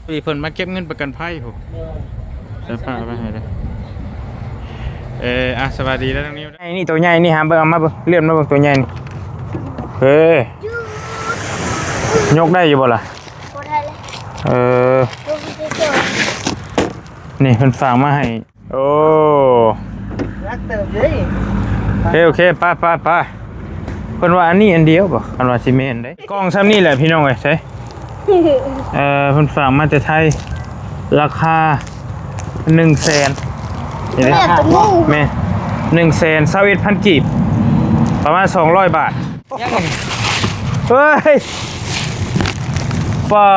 ปีเพิ่นมาเก็บเงินประกันภัยผมจะพาไปให้เลยสวัสดีแล้วตรงนี้ไอ้นี่ตัวใหญ่นี่ฮะเบิ่งเอามาเบิ่งเลื่อนมาเบิ่งตัวใหญ่นี่ยกได้อยู่บ่ล่ะนี่เพิ่นฝากมาให้โอ้รักเติบเลยโอเคไปเพิ่นว่าอันนี้อันเดียวบ่คันว่าสิแม่นเด้กล้องซ้ำนี่แหละพี่น้องเอ้ยใช่เพิ่นฝากมาแต่ไทยราคา100,000นี่เด้แม่121,000 กีบประมาณ200 บาทเฮ้ยปา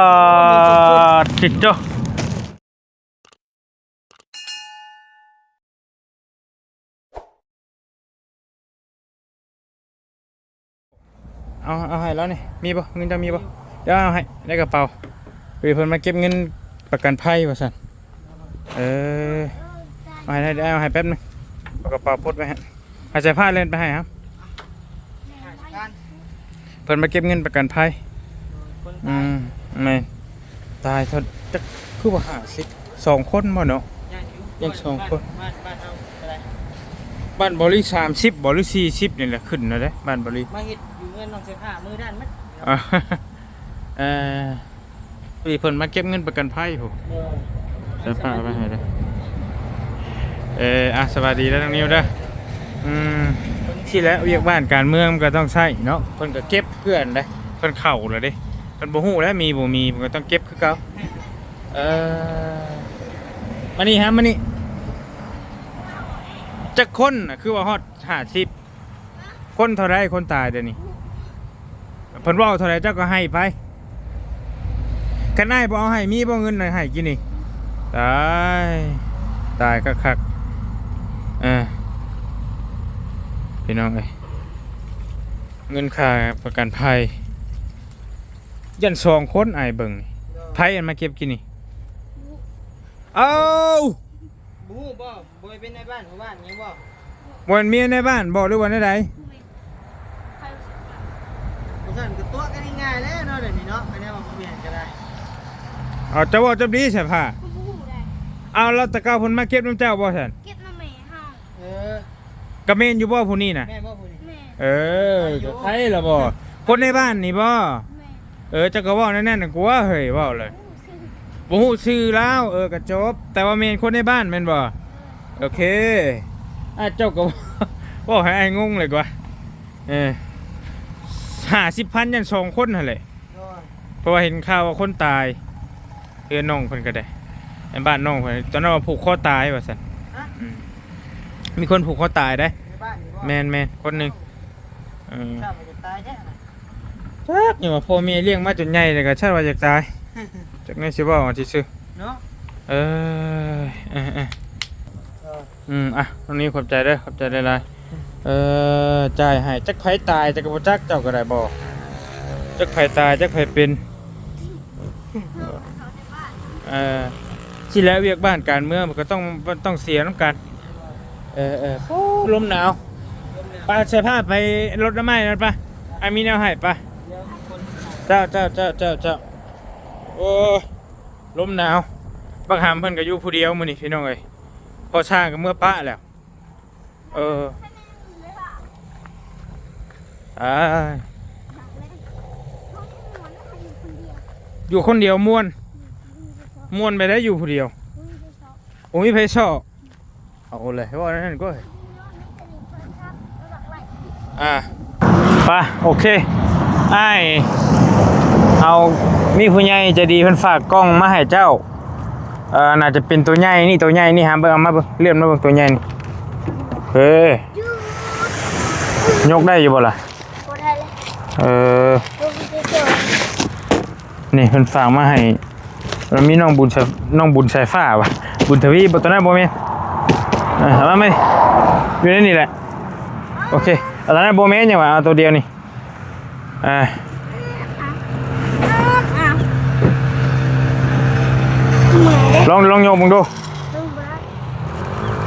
ดจิตโจเอาให้แล้วนี่มีป่ะเงินจะมีป่ะเดี๋ยวเอาให้ในกระเป๋าเพิ่นมาเก็บเงินประกันภัยว่าซั่นเอาให้แป๊บนึงเอากระเป๋าพดไว้ฮะเอาใส่ผ้าเล่นไปให้ครับเพิ่นมาเก็บเงินประกันภัยไม่ตายเท่าจะคือว่า2 คนบ่เนาะยัง2 คนบ้านบริ30บ่หรือ40นี่แหละขึ้นแล้วเด้บ้านบริมาเฮ็ดอยู่เงินน้องเสื้อผ้ามือด้านมัดปีเพิ่นมาเก็บเงินประกันภัยโหเสื้อผ้าไปให้เด้สวัสดีแล้วน้องนิวเด้อที่แล้วเรียกบ้านการเมืองก็ต้องใช้เนาะเพิ่นก็เก็บเพื่อนได้เพิ่นเข้าแล้วเด้เพิ่นบ่ฮู้แล้วมีบ่มีเพิ่นก็ต้องเก็บคือเก่ามานี่ฮะมานี่จักคนน่ะคือว่าฮอด50คนเท่าไรคนตายเดี๋ยวนี้เพิ่นเว้าเท่าไรเจ้าก็ให้ไปคันนายบ่เอาให้มีบ่เงินน่ะให้กินนี่ตายคักพี่น้องเอ้ยเงินค่าประกันภัยยัน2 คนอ้ายเบิ่งนี่ไผอันมาเก็บกินนี่เอาบูบ่เป็นในบ้านของบ้านยังบ่บ่เมียในบ้านบ่หรือว่าในใดบ่ซั่นก็ตัวกันง่ายๆแล้วเนาะเดี๋ยวนี้เนาะอันนี้ว่าบ่เปลี่ยนก็ได้เอาจะว่าจะดีใช่ป่ะเอาแล้วตะเกาเพิ่นมาเก็บน้ำเจ้าบ่ซั่นเก็บน้ำแม่เฮากะเมนอยู่บ่ผู้นี้น่ะแม่บ่ผู้นี้ก็ไผล่ะบ่คนในบ้านนี่บ่จักก็เว้าแน่ๆน่ะกลัวเฮ้ยเว้าเลยบ่ฮู้ชื่อแล้วก็จบแต่ว่าแม่นคนในบ้านแม่นบ่โอเคเจ้าก็ว่าให้งงเลยกว่า50,000ยัน2 คนหั่นแหละเพราะว่าเห็นข่าวว่าคนตายน้องเพิ่นก็ได้ในบ้านน้องเพิ่นตอนนั้นว่าผูกคอตายว่าซั่นมีคนผูกคอตายได้แม่นคนนึงชาติจะตายแท้น่ะจักนี่ว่าพ่อแม่เลี้ยงมาจนใหญ่แล้วก็ชาติว่าอยากตายจักแน่สิเว้าซื่อเนาะตรงนี้ขอบใจเด้อขอบใจหลายๆจ่ายให้จักไผตายจักบ่จักเจ้าก็ได้บ่จักไผตายจักไผเป็นที่แล้วเวียกบ้านการเมืองมันก็ต้องเสียน้ำกันลมหนาวไปใส่ผ้าไปรถน้ำไม้นั่นปะมีแนวให้ปะเจ้าโอ้ลมหนาวบางหามเพิ่นก็อยู่ผู้เดียวมื้อนี้พี่น้องเอ้ยพอช่างก็เมื่อปะแล้วอยู่คนเดียวม่วนไปได้อยู่ผู้เดียวโอ้ยเพชรเอาเลยว่านั่นก็ไปโอเคเอามีผู้ใหญ่ใจดีเพิ่นฝากกล้องมาให้เจ้าน่าจะเป็นตัวใหญ่นี่ฮะเบิ่งเอามาเบิ่งเลื่อนมาเบิ่งตัวใหญ่นี่ยกได้อยู่บ่ล่ะนี่เพิ่นฝากมาให้แล้วมีน้องบุญสายฟ้าวะบุญทวีบ่ตัวนั้นบ่แม่นมาไหมอยู่ในนี่แหละโอเคเอาตัวนั้นบ่แม่นยังว่าเอาตัวเดียวนี่ลองยกมึงดู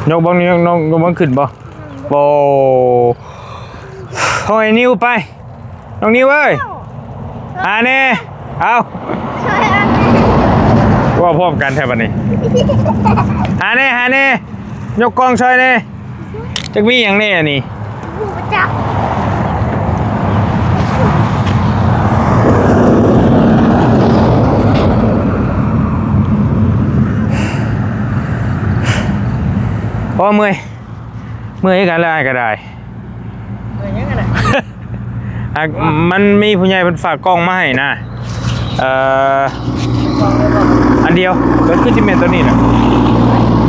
ยกบังนี่ยกบังขึ้นบ่ห้อยนิ้วไปน้องนิ้วเอ้ยแน่เอา พร้อมกันแทบันนี้หาเน่ยกกองช่วยเน่จักมีอย่างเน่นี่ ผู้ประจักษ์ โอ้เมื่อยกันเลยก็ได้ ยังไงน่ะ มันมีผู้ใหญ่เป็นฝากกล้องมาให้นะอันเดียวตัวขึ้นจิเมนตัวนี้นะ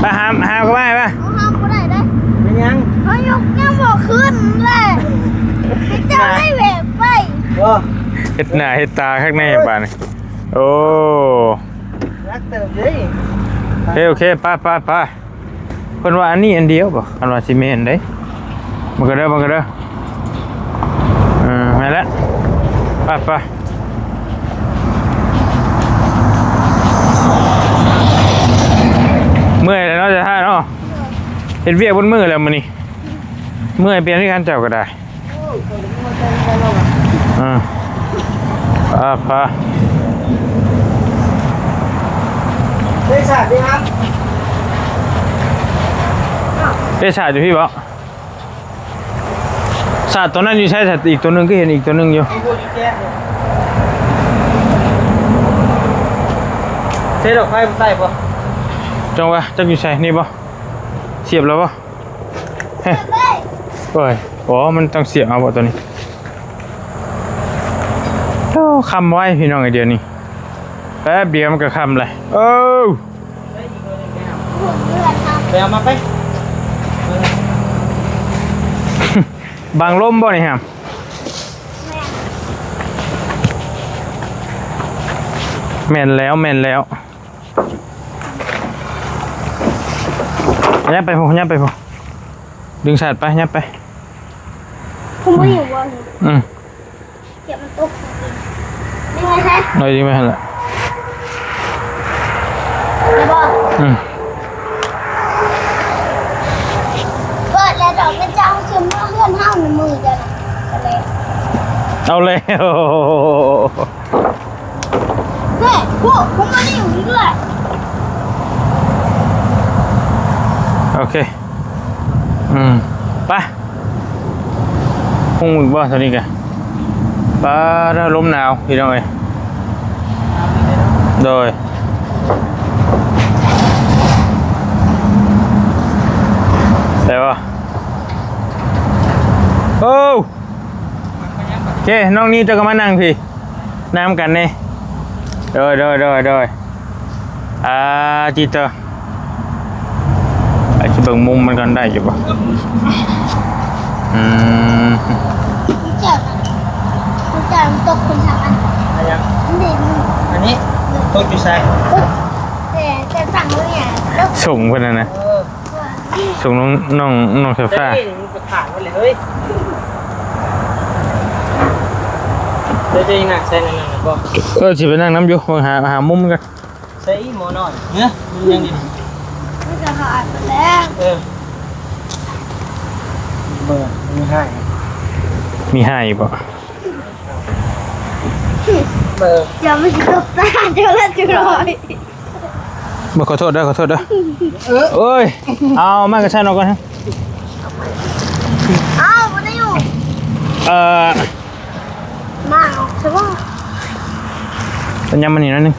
ไปหามก็ได้ป่ะ เขาห้ามก็ได้ได้ เป็นยัง เขายกยังบอกขึ้นเลยเจ้าได้แบบไป โอ้ เห็ดหน้าเห็ดตาข้างในบ้านโอ้ รักเติมเลย โอเคป้าเพิ่นว่าอันนี้อันเดียวบ่อันว่าจิเมนได้มันก็เด้อมาแล้วป้าเมื่อยแล้วเนาะจะท่าเนาะเห็นเวียกบนมือแล้วมื้อนี้เมื่อยเปลี่ยนที่การเจ้าก็ได้ป้า ได้สาดดีครับ ได้ชาติอยู่พี่บ่ชาติตัวนั้นอยู่ใช่ชาติอีกตัวหนึงก็เห็นอีกตัวหนึงอยู่ ไอ้พวกนี้แก้เซ็ดออกไฟมันใต้ปะ จังวะจักอยู่ใช่นี่บ่เสียบแล้วบ่เฮ้ย ไป โอ้ยอ๋อมันต้องเสียบเอาบ่ตัวนี้โอ้คำไว้พี่น้องไอเดียวนี้แป๊บเดียวมันก็คำเลยโอ้ ผมเลือดทำ ไปเอามาไป บางลมบ่นี่ฮะ แม่ แม่นแล้วยับไปพอยับไปพอดึงสาดไปยับไป ผมไม่อยู่วัน เก็บมันตกนี่ไงคะ หน่อยดีไหมฮะล่ะ ไม่บอก เปิดแล้วดอกกระเจ้าชมว่าเพื่อนห้าวในมือจะนะอะไร เอาเลย เฮ้ยพวกผมไม่ได้อยู่นี่ด้วย โอเคไปพุ่งอีกบ่เท่านี้กันปลาถ้าลมหนาวพี่น้องเอ้ยโดยแต่ว่าโอ้โอเคน้องนี่จะก็มานั่งพี่น้ำกันนี่โดยจิตเตอร์ไอ้ชิบงมุมมันกันได้อยู่ปะ ทุกอย่างมันตกคนทางอัน อะไรยัง มันเด็กมัน อันนี้ตกอยู่ใส่ แต่สั่งเลยเนี่ยแล้ว ส่งเพื่อนนะส่งน้องเซฟ้า เฮ้ยมันกระถางไปเลยเฮ้ยเดี๋ยวจะยิงหนักใส่นั่นน่ะก็ สิไปนั่งน้ำอยู่หามุมกัน ใส่หมอหน่อยเนี่ยมันยังดี มันจะหายไปแล้ว เบอร์มีให้ มีให้ปะ เบอร์ อย่าไม่ตกตาเดี๋ยวละจุร้อย มาขอโทษเด้อเอ้ยเอามากระชั้นออกกันฮะ อ้าวมันได้อยู่ มาออกใช่ป่ะ สัญญามันนี่นั่นนึง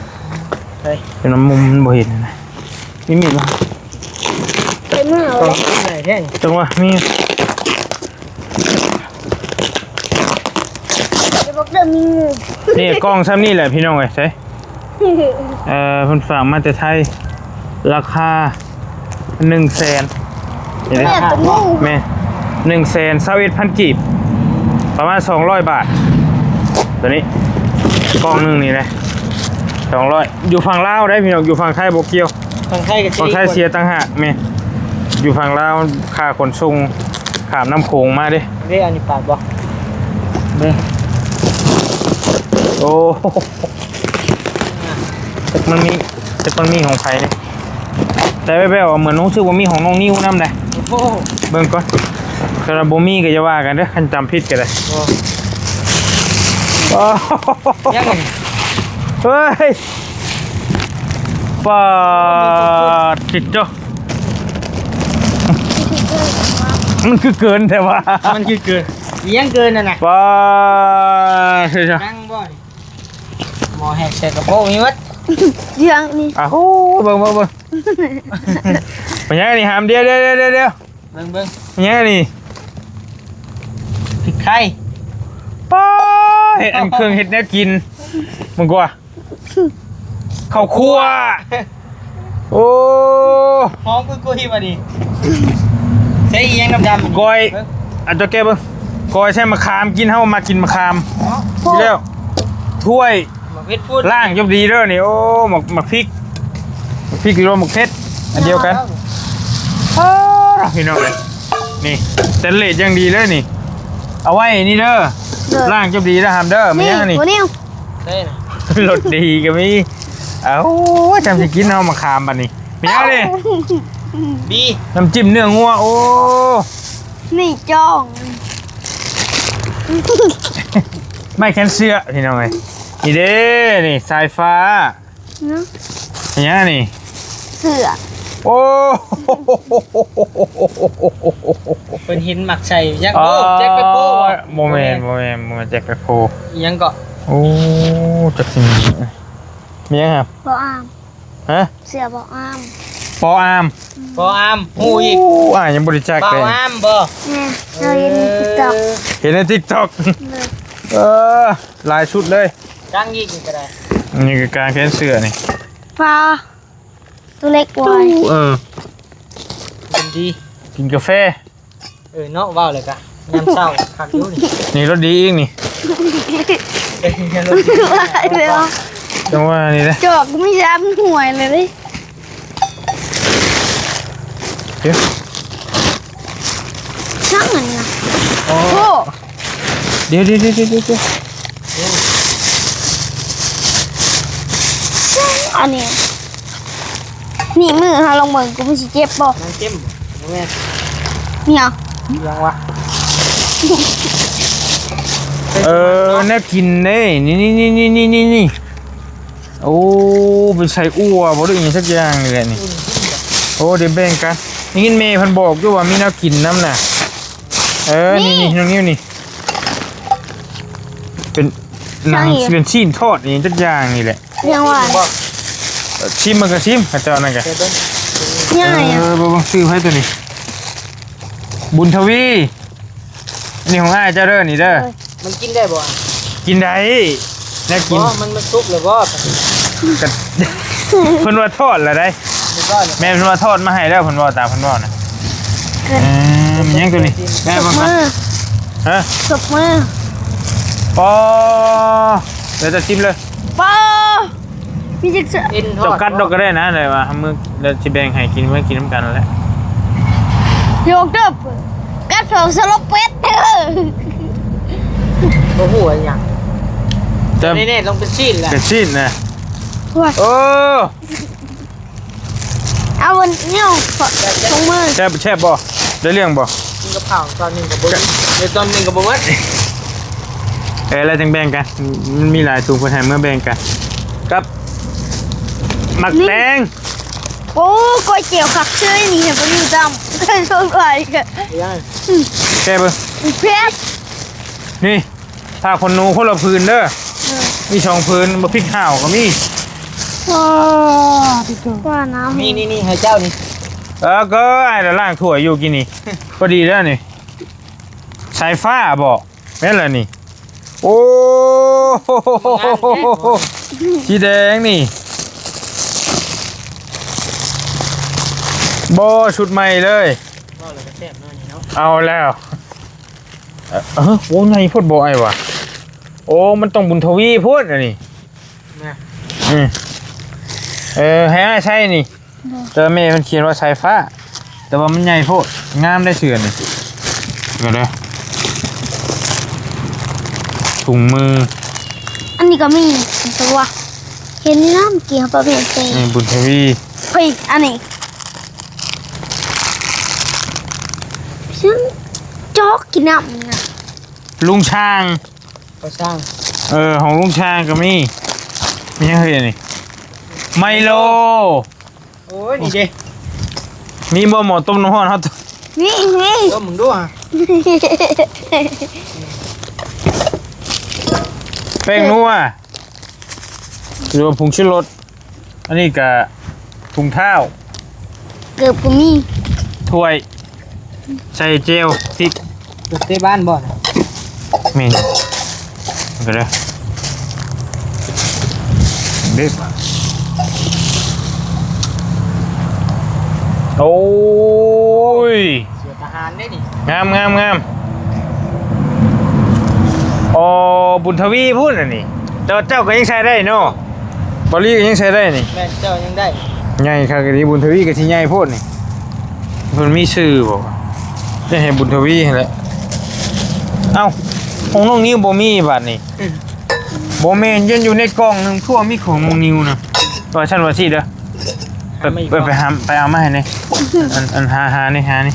เฮ้ย เป็นน้ำมุมมันบ่เห็นนะมีมีดมั้ย เป็นเมื่อ ตรงไหนแท่ง จังวะมี จะบอกเดิมมีงู นี่กล้องซ้ำนี่แหละพี่น้องเอ้ยใช่เพิ่นฝากมาแต่ไทยราคา100,000เห็นไหม แม่เป็นงู แม่121,000กีบประมาณ200 บาทตัวนี้กล้องหนึงนี่นะ200อยู่ฝั่งลาวได้พี่น้องอยู่ฝั่งไทยบ่เกี่ยว ทางไทยกับ ฝั่งไทยเสียต่างหากแม่อยู่ฝั่งลาวค่าขนส่งข้ามน้ำโขงมาเด้ เรียกอันนี้ปาดบ่เบ้ โอ้แต่มันมีของใครเนี่ยแต่แว่วๆเหมือนรู้สึกว่ามีของน้องนิ้วน้ำเลย โอ้โห เบิ่งก่อนสำหรับบ่มีก็จะว่ากันเด้อคันจำผิดก็ได้โอ้ ยังไง เฮ้ย ปาดจิตจ้ะมันคือเกินแต่ว่า มันคือเกินเลี้ยงเกินน่ะนะ ปาดใช่จ้ะ นั่งบ่อยหมอแหกใส่กระโปรงมีวัด ยังนี่ อ้าวเบิ่งเป็นยังไงนี่หามเดียว เบิ่ง เป็นยังไงนี่ พริกไทย ป้าเห็ดอันเครื่องเห็ดแนวกินมึงกว่าข้าวคั่วโอ้ หอมกุ้ยมาดิใส่อีหยังดำๆ ก้อยอันตัวแกเบิ่งก้อยใช่มะขามกินเฮามากินมะขามนี่แล้วถ้วย มาเพชรพูด ล่างยบดีเด้อนี่โอ้หมักพริกหรือว่าหมักเผ็ดอันเดียวกันพี่น้องเลยนี่เต็นเลสยังดีเลยนี่เอาไว้นี่เด้อล่างยบดีแล้วหามเด้อไม่ยังนี่ โอ้นี่ ได้นะ รสดีก็มีเอ้าจำจะกินเอามะขามบัดนี้ไม่ยังนี่ บี น้ำจิ้มเนื้องัวโอ้ นี่จ้อง ไม่แค้นเสื้อพี่น้องเลยนี่เด้นี่สายฟ้า เนาะ อย่างนี้นี่ เสือ โอ้ เป็นหินหมักใส่ยังโอ้แจ็คไปโป้ โมเมนต์แจ็คแปโพ ยังก็ โอ้จักสิมียังครับ บ่อาม ฮะ เสือบ่อาม ปออาร์ม บ่อามหูอีก ยังบริจาค บ่า เล วย อามบ่ เนี่ยเราเห็นติ๊กต็อก เห็นในทิกตอกลายชุดเลย ดังอีกก็ได้ นี่คือการแค้นเสื้อนี่ ปลาตัวเล็กไว้ เป็นดี กินกาแฟ เนาะว้าวเลยกะยามเช้าคักอยู่นี่ นี่รสดีอีกนี่ อะไรเลยอ่ะ จังว่านี่นะ จอกไม่ย้ำห่วยเลยดิ เดี๋ยว ช่างมันนะโอ้ เดี๋ยว อันนี้นี่มือฮะลงมือกูไม่สิเจ็บบ่ น้ำจิ้มแม่ เนี่ย ยังวะ น่ากินเด้นี่โอ้เป็นใส่อั่วบ่ได้อีกสักอย่างนี่แหละนี่โอ้เดี๋ยวแบ่งกันนี่กินเมย์เพันบอกอยู่ว่ามีแนวกินน้ำน่ะนี่น้องนิ้วนี่เป็นหนังเป็นชิ้นทอดนี่สักอย่างนี่แหละ ยังว่า บ่ ชิมมันก็ชิมข้าเจ้านั่นก็ เดี๋ยวเบิ่ง ยังไงอ่ะ บ่ซื้อให้ตัวนี้บุญทวีอันนี้ของอ้ายเจ้าเด้อนี่เด้อ มันกินได้บ่ กินได้น่ากิน บ่มันสุกเลยบ่ ก็เพิ่นว่าทอดละได้ เดี๋ยวก็เนี่ย แม่เพิ่นว่าทอดมาให้แล้วเพิ่นว่าตามเพิ่นว่านะมันยังตัวนี้แม่ ศ บ่ พ มา มือ ฮะ ศพมือ ปอเดี๋ยวจะชิมเลย ป้ามีจักเสือ เอ็นทอ เจ้า ด กัดดอกก็ได้นะเลยว่ามื้อเดี๋ยวสิแบ่งให้กินไว้กินน้ำกันนั่นแหละ โยกเด้อกัดเผาสลบเป็ดเด้อ บ่ฮู้อะไรหยัง จะ แน่ๆต้องเป็นชิ้นแหละ เป็นชิ้นนะ ว้า โอ้ เอาวันเนี่ยถุงมือ แซ่บบ่ได้เรื่องบ่ กินกับข้าวตอนหนึงก็บ่เดี๋ยวตอนหนึงก็บ่หมด แล้วจังแบ่งกันมันมีหลายถุงเพิ่นให้เมื่อแบ่งกันกับหมักแตง โอ้ก๋วยเตี๋ยวขักเชยนี่เห็นปะอยู่ดำเคยชมอะไรกัน ยัง แซ่บเบิ่ง เพี้ยน นี่ผ้าขนหนูคนละพื้นเด้อมีสองพื้นบ่พริกห่าวก็มี ว่าน้ำ นี่ให้เจ้านี่ ก็ไอ้ละล่างถั่วอยู่กินนี่ พอดีแล้วนี่สายฟ้าบอกแม่นล่ะนี่ โอ้โหสีแดงนี่โบชุดใหม่เลย ก็เลยก็แซ่บหน่อยนี่เนาะ เอาแล้วโอ้ไงพูดบ่ไอ้วะโอ้มันต้องบุญทวีพูดอันนี้ นะ ให้อ้ายใช่นี่แต่แม่มันเขียนว่าสายฟ้า แต่ว่ามันใหญ่โพดงามได้เฉือนนี่เดี๋ยวเด้อถุงมือ อันนี้ก็มีตัวเห็นน้ำเกี่ยวกับเป็นเต นี่บุญทวี เฮ้ยอันนี้ฉันจอกกินน้ำนะ ลุงช้าง ก็สร้าง ของลุงช้างก็มียังเคยนี่ ไมโล โอ้ยนี่เด้ มีบ่หมอต้มน้ำร้อนเฮา นี่ ต้มมึงดูอ่ะ แป้งนัวหรือว่าผงชูรสอันนี้ก็ถุงเท้า เกือบกูมี ถ้วยใส่เจลพริก รถเตะบ้านบ่อน เมนก็ได้เด็ดโอ้ย เสือทหารได้นี่ งามอ๋อบุญทวีพูดอันนี้เจ้าก็ยังใช้ได้เนาะบอลลี่ก็ยังใช้ได้นี่ แม่เจ้ายังได้ ใหญ่ค่ะกันนี้บุญทวีก็ที่ใหญ่โพูดนี่มันมีชื่อบอกจะให้บุญทวีแหละเอ้าของน้องนิ้วบ่มีบัดนี่บ่แม่นยืนอยู่ในกล่องหนึงทั่วมีของน้องนิ้วนะว่าฉันว่าสิเด้อไปเอามาให้นี่อันหานี่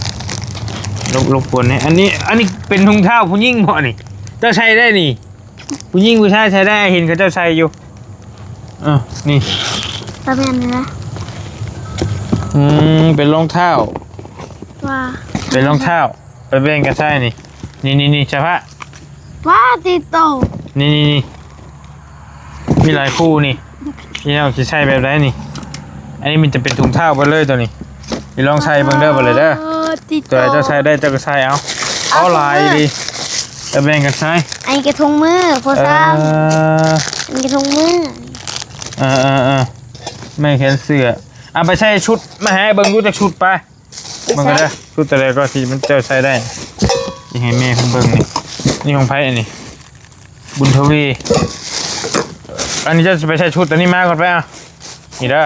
รบกวนนี่อันนี้เป็นถุงเท้าผู้หญิงบ่นี่เจ้าใช้ได้นี่ผู้หญิงผู้ชายใช้ได้เห็นเขาเจ้าใช้อยู่นี่ ประมาณนี้นะ เป็นรองเท้า ว่า เป็นรองเท้าไปแบ่งกันใช่นี่เฉพาะ ว่าติดโต นี่มีหลายคู่นี่เราจะใช้แบบไหนนี่อันนี้มันจะเป็นถุงเท้าไปเลยตัวนี้นี่ลองใช้เบิ่งเด้อไปเลยเด้อ ติดโต ตัวเจ้าใช้ได้เจ้าก็ใช้เอาหลายดีจะแบ่งกันใช้ อันนี้กระทงมือโพซ่าอันนี้กระทงมือ ไม่แขนเสื้อเอาไปใช้ชุดมาให้เบิ่งรู้จักชุดไปมันก็ได้ชุดอะไรก็ที่มันเจ้าใช้ได้ยังไงแม่เพิ่งเบิ่งนี่ของไผ่อันนี้บุญทวีอันนี้จะไปใช้ชุดอันนี้มาก่อนไปอ่ะนี่เด้อ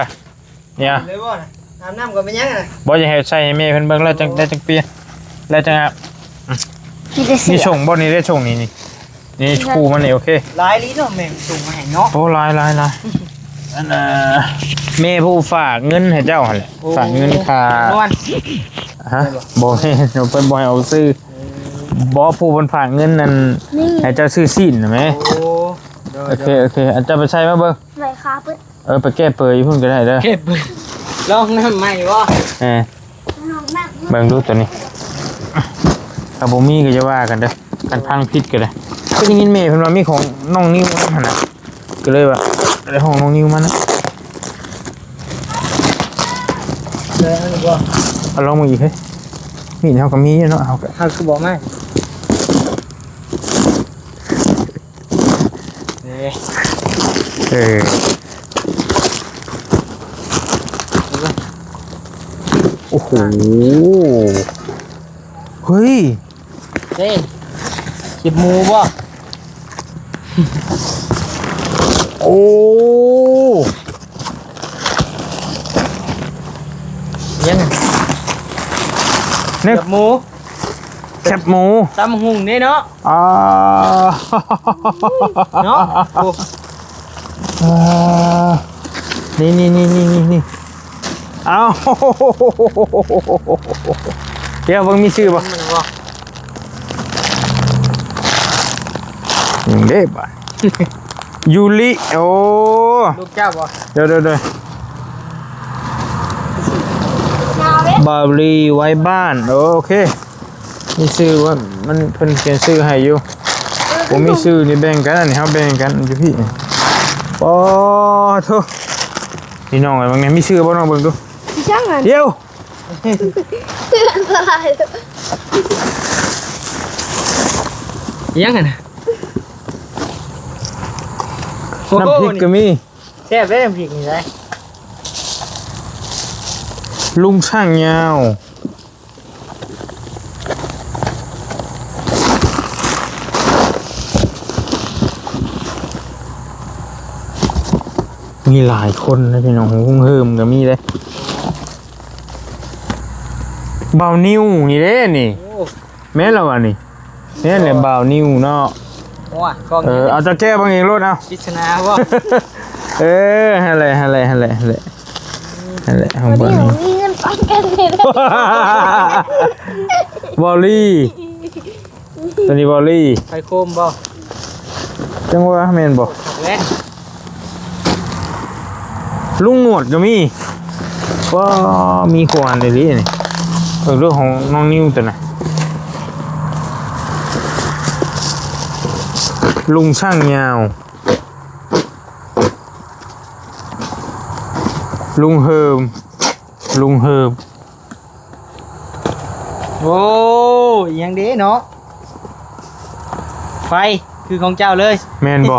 เนี่ย เลยบ่น่ะอาบน้ำก่อนเป็นยังไง บ่จะให้ใส่ให้แม่เพิ่นเบิ่งแล้วจังได้จังเปลี่ยนแล้วจังอ่ะ มีแต่เสื นี่ อ ส่งบ่นี่ได้ส่งนี่คู่มันนี่โอเค หลายลิ้นเนาะแม่งส่งมาให้เนาะ โอ้ลายอันแม่ผู้ฝากเงินให้เจ้าหั่นแหละฝากเงินค่า นวล ฮะบ่ให้เพิ่นบ่ให้เอาซื้อบ่ผู้เพิ่นฝากเงินนั่น นี่ ให้เจ้าซื้อซีนน่ะแม่ โอ้ โอเคอันเจ้าไปใช้มาเบิ่ง ไหลขาปึ๊ด ไปแก้เปยอยู่พุ่นก็ได้เด้อ เก็บลองน้ำใหม่บ่ น้องนั่ง เบิ่งดูตัวนี้ถ้าบ่มีก็จะว่ากันเด้อกันพังพิษก็ได้ก็ยังยินแม่เพิ่นว่ามีของน้องนิ้วหั่นน่ะก็เลยว่าได้ของน้องนิ้วมานะ เลยอันนี้บ่ เอาลองมาอีกเฮ้ยมีดเฮาก็มีเนาะเฮาก็ เฮาคือบ่มานี่ โอ้โหเฮ้ย เด้เก็บหมูบ่ โอ้ ยัง นี่ เก็บหมู แคบหมู ตำหุ่งนี่เนาะ อ่า เนาะโอ้ นี่เอาเดี๋ยวเบิ่งมีชื่อป่ะ มันบ่ ยังได้ป่ะยูริโอ้ ลูกเจ้าบ่ เดี๋ยว นาเว้ย บาลีไว้บ้านโอเคมีชื่อว่ามันเพิ่นเขียนชื่อให้อยู่ผมมีชื่อนี่แบ่งกันอันนี้เฮาแบ่งกันอยู่พี่โอ้โธ่พี่น้องไอ้บางเนี่ยมีชื่อบ่น้องเบิ่งดู ช่างมัน เดี๋ยว อันตราย ยังไงนะ น้ำพริกก็มี แซ่บได้น้ำพริกนี่ได้ ลุงช่างยาวมีหลายคนนะพี่น้องหุ้งเฮิมก็มีเลยเบานิ้วนี่เด้นี่ โอ้ แม่นแล้วอ่ะนี่แม่นแหละเบานิ้วเนาะ โหกล้อง เอาจะแก้บางเองรถเอา พิจารณาบ่ อะไรของ วัน เบิ้ นี้ ล หนูมีเงินปันกันเลยนะ บอลลี่ตัวนี้บอลลี่ ไปโคมบ่ จังหวะแม่นบ่ เล่น ลุงหนวดก็มีก็มีขวานเลยดินี่เรื่องของน้องนิ้วตัวน่ะลุงช่างยาวลุงเฮิมโอ้ยังดีเนาะไฟคือของเจ้าเลย แม่นบ่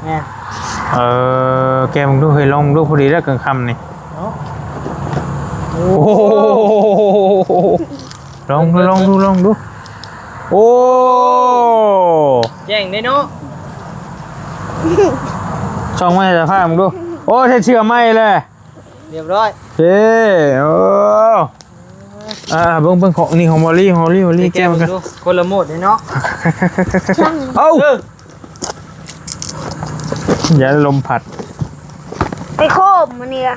แม่น แกมึงดูเคยลองดูพอดีแล้วกลางค่ำนี่ เนาะ โอ้ลองดูโอ้ แย่งได้เนาะ ช่องไม้จะพามึงดูโอ้เชื่อไม่เลย เรียบร้อย เฮ้โอ้เบิ่งของนี่ของมอลลี่แก้มกัน ดูคนละโหมดเลยเนาะ เอ้าอย่าลมผัด ไปโคบมันนี่ละ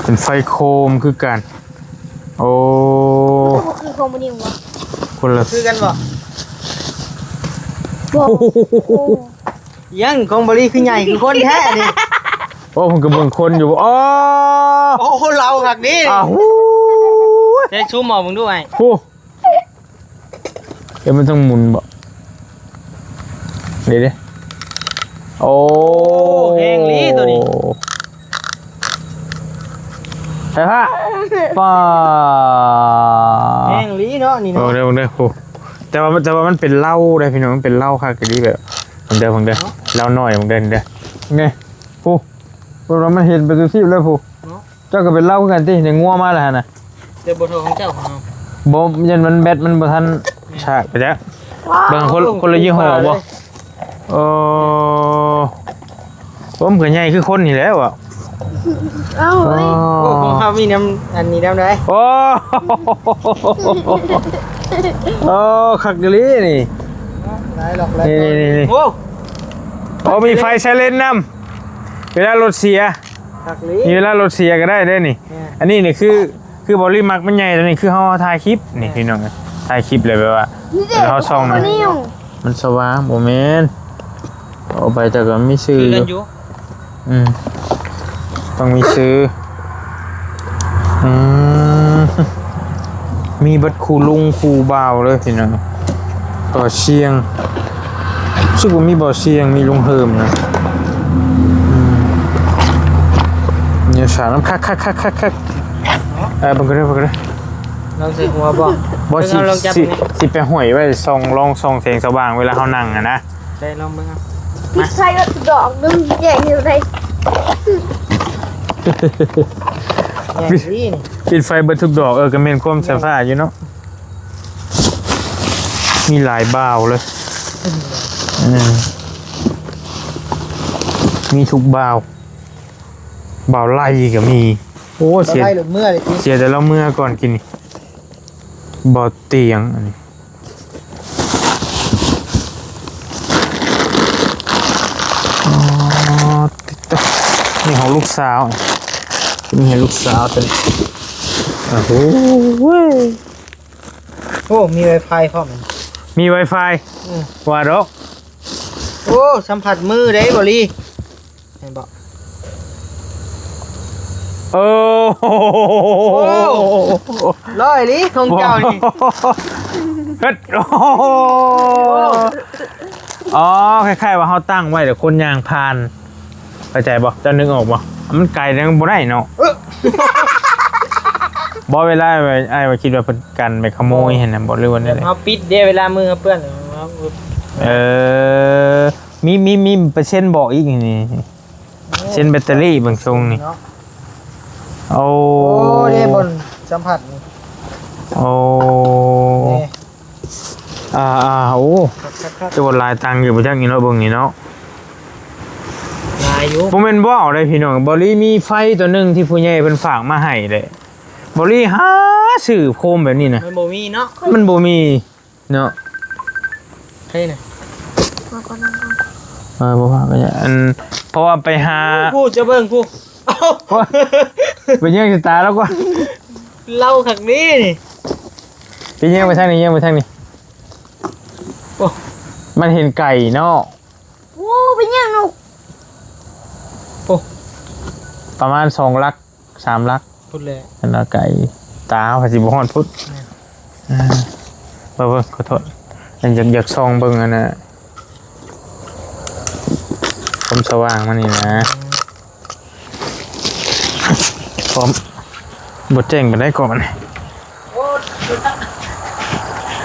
เป็นไฟโคมคือกันโอ้ คือโคบมันนี่วะ คนละ คือกันบ่ บอก ยังของบริคือใหญ่คือคนแท้ดิ โอ้ผมก็เบิ่งคนอยู่อ๋อ โอ้เราหักดิ อ้าว เจ๊ชูหมอมึงด้วย โอ้เดี๋ยวมันต้องหมุนบ่เดี๋ยวโอ้แหงลีตัวนี้ ใช่ปะป้า แหงลีเนาะนี่ โอ้ เนาะ เดี๋ยวโอ้แต่ว่ามันเป็นเหล้าได้พี่น้องมันเป็นเหล้าค่ะกะดีแบบผมเดินเหล้าหน่อยผมเดินไงผู้เรามันเห็นเป็นที่เลยผู้เจ้าก็เป็นเหล้ากันที่ในงัวมาแล้วนะ เดี๋ยวบทของเจ้าของเรา บ่ยันมันแบตมันบ่ทันฉากไปจ้ะบางคนละยี่ห้อบ่ผมก็ใหญ่คือคนนี่แล้วอ่ะ เอ้าเฮ้ย โอ้ของเขามีน้ำอันนี้น้ำได้ โอ้คักกะลีนี่ ได้หรอกเลย นี่ โอ้ โอ้มีไฟไซเรนนำเวลารถเสีย หักลี มีเวลารถเสียก็ได้เด้นี่อันนี้นี่คือบอลลี่มักมันใหญ่ตัวนี้คือเฮาถ่ายคลิปนี่พี่น้องถ่ายคลิปเลยแบบว่าเฮาส่องนะมันสว่างบ่แม่นเอาไปแต่ก็มีซื้อ คือ อ กัน ยู่ อยู่ ต้องมีซื้อมีบัดคูลุงคูบ่าวเลยพี่น้องบ่อเชียงรู้สึกว่ามีบ่อเชียงมีลุงเฮิมนะเนี่ยสารน้ำคักบังก็ได้เราใส่หัวบ่ บ่สิไปห้อยไว้ส่องลองส่องแสงสว่างเวลาเฮานั่งอะนะ ได้ลองมึงครับ พี่ชายก็ดอกนึงใหญ่อยู่เลย แหงลีนี่ ปิดไฟเบิดทุกดอกก็แม่นความสฟ้าอยู่เนาะมีหลายบ่าวเลยมีทุกบ่าวไล่ก็มีโอ้เสีย ได้หลุดเมื่อเลย เสียแต่เราเมื่อก่อนกินนี่บ่เตียงอันนี้นี่ของลูกสาวนี่ให้ลูกสาวตัวนี้โอ้โห โอ้มีไวไฟพร้อม มี Wi-Fi ว่าดอก โอ้สัมผัสมือได้บ่ลีเห็นบ่ โอ้โห ร้อยลีของเจ้านี่ เฮ็ดโอ้อ๋อคล้ายๆว่าเฮาตั้งไว้เดี๋ยวคนย่างผ่านเข้าใจบ่เจ้านึกออกบ่มันไกลจังบ่ได้เนาะบ่เวลาไอ้ว่าคิดว่าเพิ่นกันไปขโมยเห็นน่ะบ่หรือว่าได้ เฮาปิดเด้เวลามือเปื้อน มีเปอร์เซ็นต์บอกอีกนี่เส้นแบตเตอรี่บางทรงนี่โอ้เด้บนสัมผัสนี่ โอ้โอ้จะบ่หลายตังค์อยู่บ่จักนี่เนาะเบิ่งนี่เนาะ ลายอยู่ บ่แม่นบ่เอาได้พี่น้องบ่ลี่มีไฟตัวนึงที่ผู้ใหญ่เพิ่นฝากมาให้เด้บ่ลี่หาซื้อโคมแบบนี้นะ มันบ่มีเนาะ มันบ่มีเนาะ ใช่น่ะ บ่ว่าไปอันเพราะว่าไปหา ผู้จะเบิ่งผู้เอ้า ไปเยี่ยงสตาแล้วก็ เล่าคักนี้นี่ ไปเยี่ยงไปทางนี้เยี่ยงไปทางนี้ โอ้ มันเห็นไก่เนาะ โอ้เป็นยังหนู โอ้ ประมาณ2 ลัก 3 ลัก พูดเลย นั่นละไก่ตาภาษีบ่ฮอดพุทธเบิ่งขอโทษอยากส่องเบิ่งอันน่ะผมสว่างมานี่นะผมบทเจ๋งไปได้ก่อน โอ้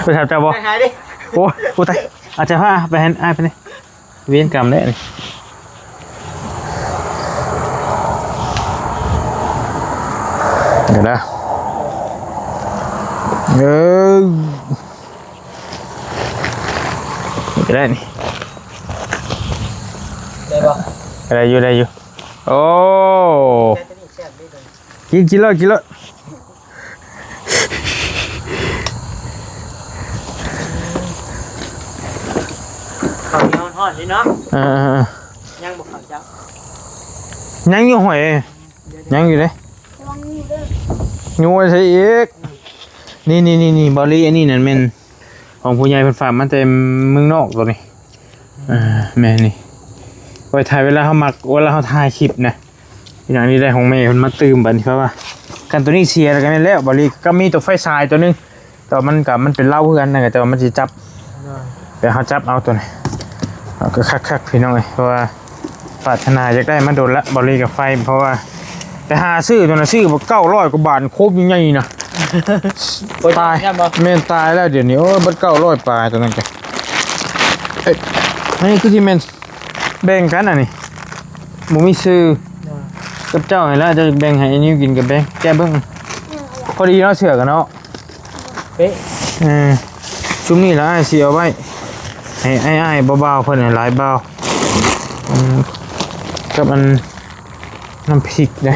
ไปทำเจ้าบ่ หายดิ โอ้กูตายอาจจะพาไปเห็นไปนี่เวียนกรรมได้นี่เดี๋ยวนะได้นี่ ได้ปะ ได้อยู่โอ้ แค่นี้แซ่บได้เลย กินเลย ข้าวเหนียวทอดนี่เนาะยังบอกข้าวเจ้า ยังอยู่หอยยังอยู่เลย ระวังนี่เด้อ งูใช่อีกนี่บอลลี่อันนี้นั่นแม่นของผู้ใหญ่เพิ่นฝากมาแต่เมืองนอกตัวนี้แม่นี่ไว้ถ่ายเวลาเขามักเวลาเขาถ่ายคลิปนะอย่างนี้ได้ของแม่เพิ่นมาตื่มบัดนี้เพราะว่ากันตัวนี้เสียแล้วกันแล้วบอลลี่ก็มีตัวไฟฉายตัวนึงแต่มันเป็นเหล้าเพื่อนนะแต่ว่ามันสิจับเดี๋ยวเขาจับเอาตัวนี้เอาก็คักๆพี่น้องเอ้ยเพราะว่าปรารถนาอยากได้มาโดนละบอลลี่กับไฟเพราะว่าแต่หาซื้อตัวน่ะซื้อบ่900 กว่าบาทโคบใหญ่ๆนะตายแม่นตายแล้วเดี๋ยวนี้โอ้บัด900 ปลายตัวนั้นแกเอ้ยนี่คือที่แม่นแบ่งกันอ่ะนี่บ่มีซื้อกับเจ้าให้แล้วจะแบ่งให้ไอ้นิ้วกินกับแบ่งแกเบิ่งพอดีเนาะเสือกันเนาะ เป๊ะ ชุมนี้ละอ้ายสิเอาไว้ให้อ้ายเบาๆเพิ่นให้หลายเบากับอันน้ำพริกได้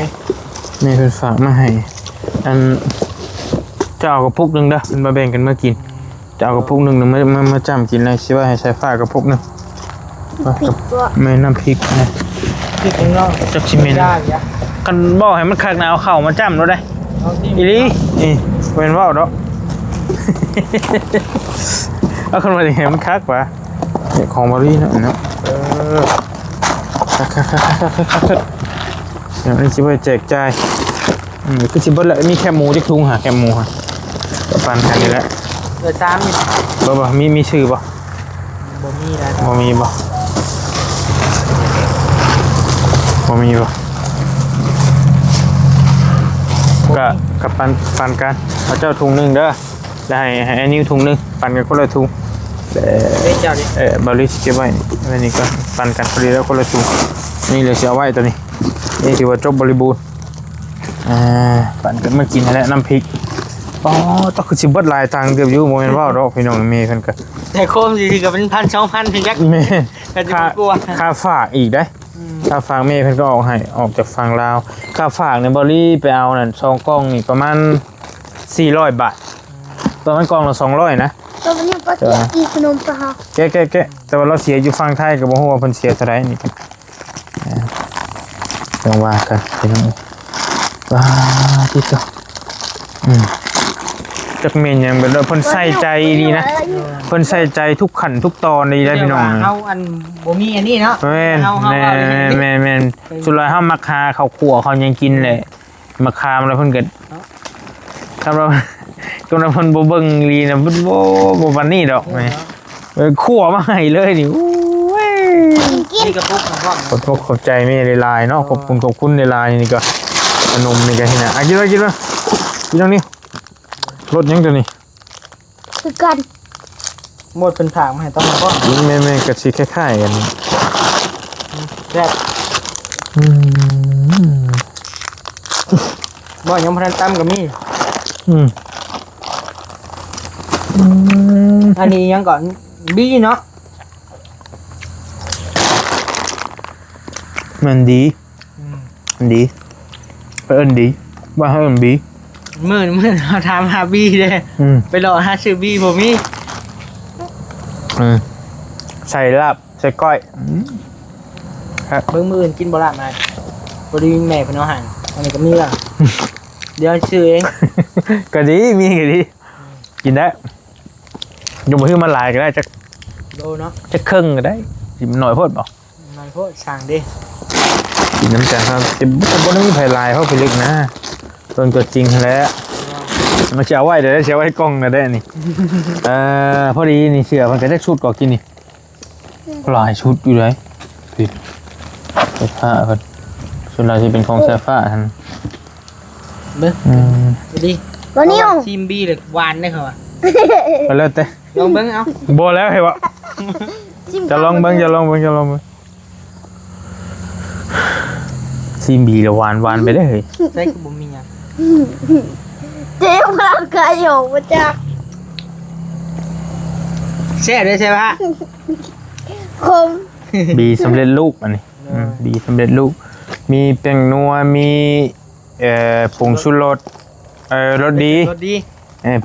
แม่เพิ่นฝากมาให้อันจะเอากระปุกนึงเด้อเพิ่นมาแบ่งกันมากินจะเอากระปุกนึงมาจ้ำกินเลยสิว่าให้ใส่ฟ้ากระปุกนึง ปิดตัว แม่น้ำพริกนะ พริกข้างนอก จักชิเมน ได้ยะ กันบอกให้มันคักนะเอาเข้ามาจ้ำเราได้ เอาที่ อีหลีนี่เป็นว่าวดอก เอาคนมาดิให้มันคักวะเนี่ยของบริเนาะเนาะคักเดี๋ยวนี้สิไปแจกจ่ายคือสิเบิดละมีแค่หมูที่คลุงหาแค่หมูฮะก็ปันกันนี่แหละ เดือดซ้ำนี่ บ่มีชื่อบ่ บ่มีแล้ว บ่มีบ่ก็ปันกันเอาเจ้าถุงนึงเด้อแล้วให้อันนี้ถุงนึงปันกันคนละถุง เล่นเจ้าดิ บริสเก็บไว้อันนี้ก็ปันกันพอดีแล้วคนละถุงนี่เลยเสียไว้ตัวนี้นี่ถือว่าจบบริบูรณ์ปั่นกันมากินแล้วน้ำพริกต้องคือชิบเบิดลายทางเกือบอยู่โมเมนต์ว่าดอกพี่น้องเมย์กันกัน แต่โคมสิก็เป็น1,000-2,000ถึงจัก เมย์ ก็จะกลัว ค่าฝากอีกได้ค่าฝากเมย์เพิ่นก็ออกจากฝั่งลาวค่าฝากในบริไปเอานั่น2 กล่องนี่ประมาณ400 บาทตัวมันกล่องละ200นะ ตัวนี้ก็จะกินขนมปลา แกะแต่ว่าเราเสียอยู่ฝั่งไทยก็บ่ฮู้ว่าเพิ่นเสียเท่าไหร่นี่กันต้องว่ากันพี่น้องว้าที่ตัวจักเมนยังแบบเพิ่นใส่ใจดีนะเพิ่นใส่ใจทุกขั้นทุกตอนดีได้พี่น้อง เฮาอันบ่มีอันนี้เนาะ แม่น เฮา แม่นสุดท้ายเฮามาคาเขาขัวเขายังกินเลยมาคามแล้วเพิ่นก็ครับเราก็นำเพิ่นบ่เบิ่งลีนะเพิ่นบ่ปานนี้ดอกแม่ขัวมาให้เลยนี่โอ้ย นี่กระปุกของพ่อ ขอบใจแม่หลายๆเนาะขอบคุณหลายๆนี่ก็ขนมนี่ก็ที่น่ะกินเลยกินตรงนี้รถยังตัวนี้ คือกัน หมดเป็นถางมาให้ต้องพ่อ แม่ก็สิคล้ายๆกัน แซ่บบ่ยังบ่ทันตำก็มีอันนี้ยังก่อนบี้เนาะ มันดีเอิ้นดีว่าเอิ้นบี มื้อเราถามหาบี้เด้ไปรอหาซื้อบี้บ่มี ใส่ลาบใส่ก้อย เบิ่งมื้ออื่นกินบ่ลาบมาบ่ได้แม่เพิ่นเอาให้อันนี้ก็มีล่ะเดี๋ยวซื้อเอง ก็ดีมีก็ดีกินได้ยกมือมาหลายก็ได้จัก โลเนาะ จะครึ่งก็ได้สิมันหน่อยโพดบ่ มันโพดสั่งดิ กินน้ำจังครับจะบ่ได้มีไผลายเพราะไปลึกนะเพิ่นตัวจริงแหล้วมันสิเอาไว้เดี๋ยวได้สิเอาไว้กล้องก็ได้นี่ พอดีนี่เสือมันก็ได้ชุดก็กินนี่หลายชุดอยู่เลยพี่เสื้อผ้าเพิ่นส่วนใหญ่สิเป็นของเสื้อผ้าท่าน เบิ้งไปดิ วันนี้ ทีมบีเลยหวานได้เหรอ ไปแล้วแต่ ลองเบิ้งเอา บ่แล้วเห็นบ่จะลองเบิ่งซีมบีละหวานไปได้เฮ้ย ใส่กระบุมีอ่ะ เจ๊พลังกายอยู่มาจาก แช่ด้วยใช่ปะ คม บีสำเร็จรูปอันนี้บีสำเร็จรูปมีแป้งนัวมีผงชูรสรสดี รสดี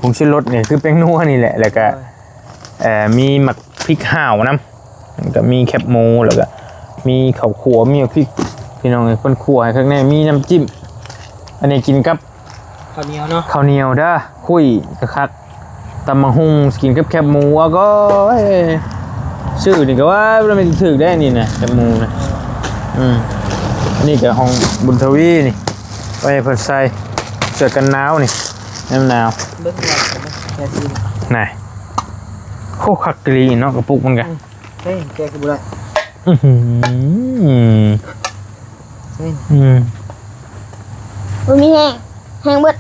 ผงชูรสเนี่ยคือแป้งนัวนี่แหละแล้วก็มีหมักพริกห่าวน้ำก็มีแคบหมูแล้วก็มีข้าวขัวมีพริกพี่น้องคนขัวข้างในมีน้ำจิ้มอันนี้กินกับ ข้าวเหนียวเนาะ ข้าวเหนียวเด้อคุยกระคักตำมะฮุ่งกินกับแคบหมูอ่ะก็ชื่อนี่ก็ว่าเราไม่ถือได้นี่นะแคบหมูนะอันนี้ก็ห้องบุญทวีนี่ไว้เพิ่นใส่เสื้อกันหนาวนี่น้ำหนาว เบิ้งหวานแช่ซีน ไหนโคคักกรีเนาะกระปุกมันกัน เฮ้ยแกกระบุได้ เฮ้ย มันมีแห้งเบิด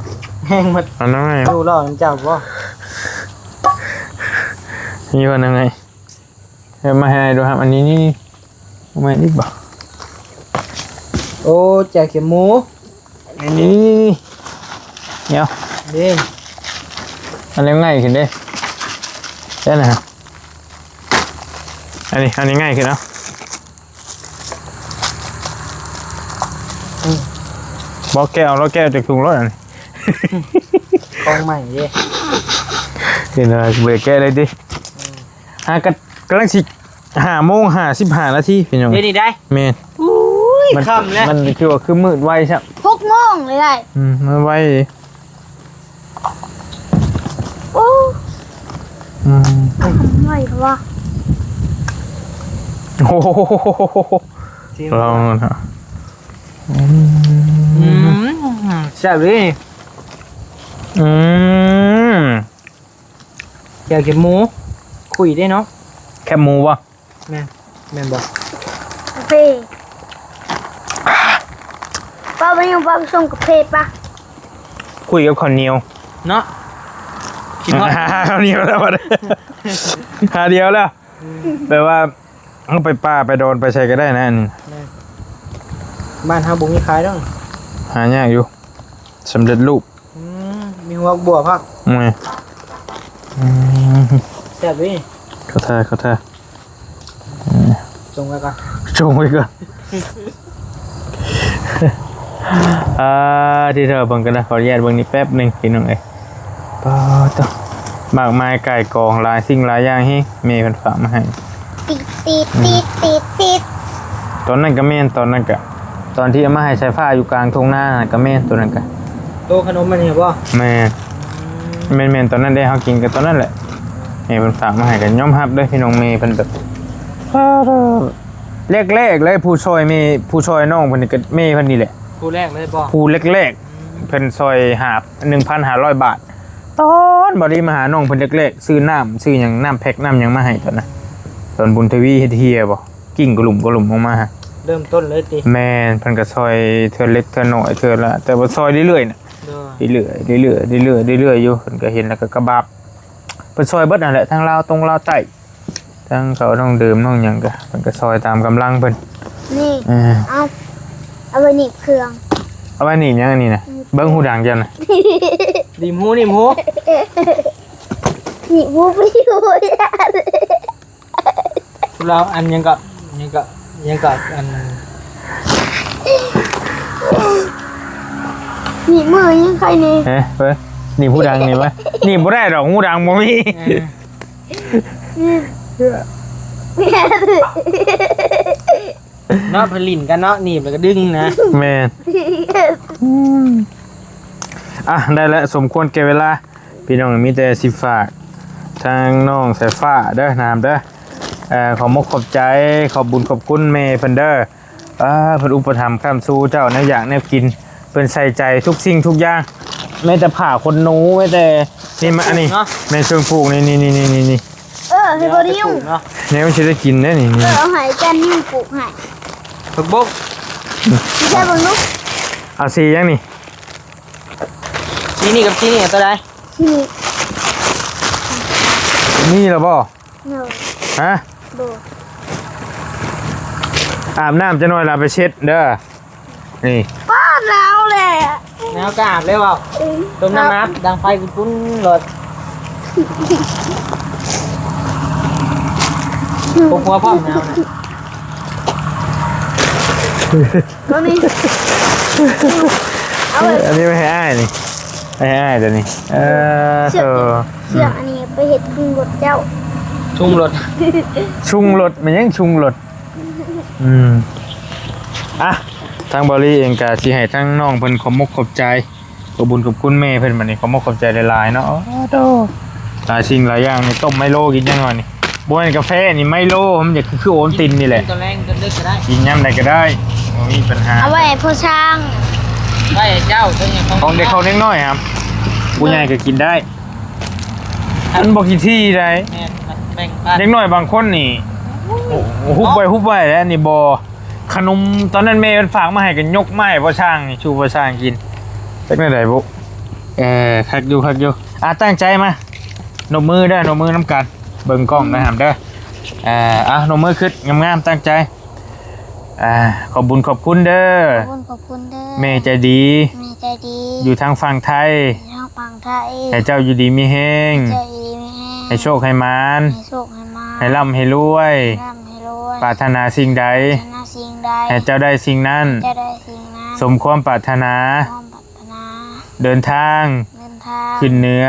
แห้งหมด อันนั้นไง ดูรอน้ำเจ้าบ่ นี่ว่ายังไงมาให้ดูครับอันนี้นี่ไม่นิดบ่ โอ้แจกเข็มหมู อันนี้เดี๋ยว ดิ อันนี้ง่ายขึ้นเด้ได้นะฮะอันนี้ง่ายขึ้นเนาะบอกแก้วแล้วแก้วจากถุงรถอันนี้ กองใหม่ดิ เห็นอะไรเบรกแก้เลยดิกำลังสิ5:55 นาทีพี่น้อง เดี๋ยวนี้ได้ เมน อุ้ยค่ำแล้ว มันคือว่าคือมืดไวใช่ 6 โมงเลยได้ มันไว โอ้ไม่ว่า โอ้โหลองนะ แซ่บเลย แจกเข็มหมูคุยได้เนาะ แคบหมูวะ แม่นบอก กาแฟป้าไปยังป้าไปส่งกาแฟปะ คุยกับข้าวเหนียว เนาะกินฮอด ข้าวเหนียวแล้วหาเดียวแล้วแปลว่าเอาไปป้าไปโดนไปใช้ก็ได้นะอันนี้ บ้านเฮาบ่มีขายดอก หายากอยู่สำเร็จรูป มีหัวบัวพัก ไง แซ่บเลย เขาท่า ส่งไว้ก่อน จงไว้ก่อนที่เธอเบิ่งกันนะขออนุญาตเบิ่งนี่แป๊บหนึงพี่น้องเอ้ยป้าต่อมากมายไก่กองหลายสิ่งหลายอย่างให้เมย์เพิ่นฝากมาให้ ติด ตอนนั้นก็แม่นตอนนั้นก็ตอนที่เอามาให้ใช้ผ้าอยู่กลางทุ่งนาน่ะก็แม่นตัวนั้นก็ โตขนมมันเห็นบ่ แม่นตอนนั้นได้เฮากินกันตอนนั้นแหละเมย์เพิ่นฝากมาให้กันยอมรับเด้อพี่น้องเมย์เพิ่นแบบแรกๆเลยผู้ช่วยเมย์ผู้ช่วยน้องเพิ่นนี่ก็เมย์เพิ่นนี่แหละ คู่แรกเลยบ่ ผู้แรกๆเพิ่นซอยหาบ 1,500 บาทตอนบ่ได้มาหาน้องเพิ่นแรกๆซื้อน้ำซื้อหยังน้ำแพ็คน้ำหยังมาให้ตอนนั้นตอนบุญทวีเฮ็ดเฮียบ่กิ่งกระหลุมออกมา เริ่มต้นเลยติ แม่นเพิ่นก็ซอยเทื่อเล็กเทื่อน้อยเทื่อละแต่ว่าซอยเรื่อยๆน่ะ เด้อ เรื่อยๆอยู่เพิ่นก็เห็นแล้วก็กระบาบเพิ่นซอยเบิดนั่นแหละทั้งลาวตรงลาวใต้ทั้งเขาต้องดื่มต้องหยังก็เพิ่นก็ซอยตามกำลังเพิ่น นี่ เอาไปหนีบเครื่อง เอาไว้นี่หยังอันนี้น่ะเบิ่งหูดังจังน่ะ ดิมหูดิมหู หนีบหูไปอยู่ได้ เราอันยังก็อัน หนีบมือยังใครนี่ เฮ้ยนี่ผู้ดังนี่วะนี่บ่ได้ดอกหูดังบ่มี เนาะผลินกันเนาะหนีบแล้วก็ดึงนะ แม่นได้แล้วสมควรแก่เวลาพี่น้องมีแต่สิฝากทางน้องสายฟ้าเด้อน้ำเด้อ ขอมกขอบใจขอบบุญขอบคุณแม่เพิ่นเด้อเพิ่นอุปถัมภ์ค้ำสู้เจ้าแนวอยากแนวกินเพิ่นใส่ใจทุกสิ่งทุกอย่างแม้แต่ผ่าคนหนูแม้แต่นี่มาอันนี้แม่เชิงปลูกนี่ให้บ่ได้ยุ่ง เนาะ แนวสิได้กินแน่นี่ เอาให้กันนิ่งปลูกให้ ฝึกบุก ใช่บ่ลูก เอาสียังนี่ ที่นี่กับที่นี่ตัวใด ที่นี่ นี่เหรอบ่ เนาะ ฮะ บ่ อาบน้ำจะหน่อยลาไปเช็ดเด้อนี่ ป้าแล้วแหละ แนวกอาบเลยเปล่าต้มน้ำดังไฟปุ้นรถปุ๊บหัวพ่อมแนวนะ ก็มีเอาไว้ อันนี้ไม่ให้อ้ายนี่ไม่ให้อ้ายตัวนี้เชือกอันนี้ไปเฮ็ดพึ่งรถเจ้า ชุ่มรถ ชุงรถมันยังชุงรถอ่ะทางบริเองกะสิให้ทั้งน้องเพิ่นขอบมกขอบใจขอบบุญขอบคุณแม่เพิ่นบัดนี้ขอบมกขอบใจหลายๆเนาะโตหลายสิ่งหลายอย่างนี่ต้มไมโลกินยังไงนี่บ่แม่นกาแฟนี่ไมโลมันจะคือโอวัลตินนี่แหละ ตัวแรงตัวเล็กก็ได้ กินยามใดก็ได้บ่มีปัญหา เอาไว้ให้พ่อช่าง ไว้เจ้าตัวนี้ ของเด็กเขาเล็กน้อยครับผู้ใหญ่ก็กินได้มันบ่กี่ที่ได้ แบ่งปัน เด็กน้อยบางคนนี่ฮุบไว้แล้วนี่บ่ขนมตอนนั้นแม่มันฝากมาให้กันยกไม้พ่อช่างนี่ชูพ่อช่างกินเป็นไดบุคักอยู่ตั้งใจมานมมือได้อนมมือน้ำกันเบิ่งกล้องนะครับเด้อนมมือขึ้นงามๆตั้งใจขอบบุญขอบคุณเด้อ ขอบคุณเด้อ แม่ใจดี แม่ใจดี อยู่ทางฝั่งไทย ทางฝั่งไทย ให้เจ้าอยู่ดีมีแห้ง ใจดีไม่แห้ง ให้โชคให้มาน ให้โชคให้มา ให้ร่ำให้รวย ร่ำให้รวย ปรารถนาสิ่งใด ชนะสิ่งใด ให้เจ้าได้สิ่งนั้น จะได้สิ่งนั้น สมความปรารถนา ความปรารถนา เดินทาง เดินทาง ขึ้นเหนือ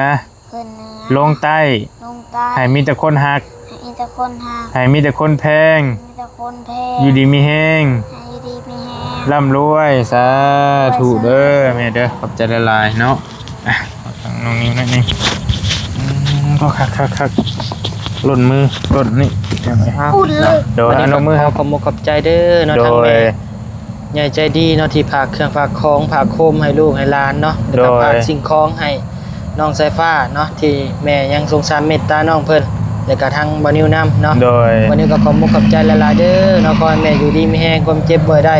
ขึ้นเหนือ ลงใต้ ลงใต้ ให้มีแต่คนหัก ให้มีแต่คนหัก ให้มีแต่คนแพง มีแต่คนแพ้ อยู่ดีมีแห้ง ให้ดีมีแห้ง ร่ำรวยสาธุเด้อแม่เด้อขอบใจละลายเนาะอ่ะเอาน้องนิ้วนั่นนี่ก็คักหล่นมือหล่นนี่ยังไง อุ่นเลย โดยน้องมือครับ ขอบมกขอบใจเด้อเนาะ โด ทาง ย แม่ใหญ่ใจดีเนาะที่ฝากเครื่องฝากของฝากโคมให้ลูกให้หลานเนาะแล้วก็ โดย ฝากสิ่งของให้น้องสายฟ้าเนาะที่แม่ยังสงสารเมตตาน้องเพิ่นแล้วก็ทางบ่นิวนำเนาะ โดย วันนี้ก็ขอบคุณขอบใจหลายๆเด้อเนาะขอให้แม่อยู่ดีมีแรงความเจ็บบ่ให้ได้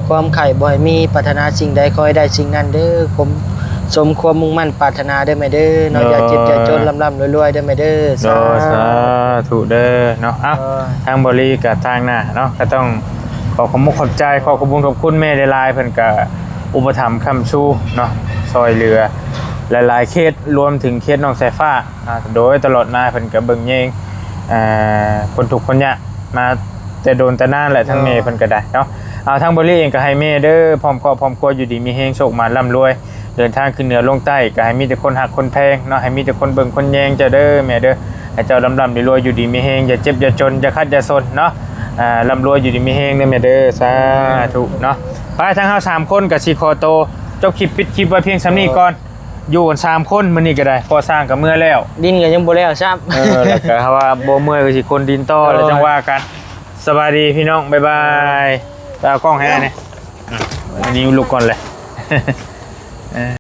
ความไข่บ่ให้มีปรารถนาสิ่งใดขอให้ได้สิ่งนั้นเด้อผมสมความมุ่งมั่นปรารถนาเด้อแม่เด้อเนาะอย่าเจ็บอย่าจนร่ำๆรวยๆเด้อแม่เด้อ โดยสาธุเด้อเนาะเอ้าทางบริกับทางหน้าเนาะก็ต้องขอขอบคุณขอบใจขอขอบคุณขอบคุณแม่หลายๆเพิ่นก็อุปถัมภ์ค้ำชูเนาะซอยเหลือหลายๆเคสรวมถึงเคสน้องสายฟ้าโดยตลอดมาเพิ่นก็เบิ่งแยงคนทุกข์คนยากมาแต่โดนแต่นานแหละทั้งแม่เพิ่นก็ได้เนาะเอาทางบริเองก็ให้แม่เด้อพร้อมครอบพร้อมครัวอยู่ดีมีแฮงโชคมาร่ำรวยเดินทางขึ้นเหนือลงใต้ก็ให้มีแต่คนหักคนแพงเนาะให้มีแต่คนเบิ่งคนแยงเจ้าเด้อแม่เด้อให้เจ้าร่ำรวยอยู่ดีมีแฮงอย่าเจ็บอย่าจนอย่าคัดอย่าซนเนาะร่ำรวยอยู่ดีมีแฮงเด้อแม่เด้อสาธุเนาะไปทั้งเฮา3คนก็สิขอโตจบคลิปปิดคลิปไว้เพียงส่ำนี้ก่อนอยู่กัน3คนมื้อนี้ก็ได้พอสร้างก็เมื่อแล้ว ดินก็ยังบ่แล้วซ้ำ แล้วก็ว่าบ่เมื่อยก็สิคนดินต่อแล้วจังว่ากันสบายดีพี่น้องบ๊ายบายเอากล้องให้ได้เนี่ยอันนี้ลุกก่อนเลย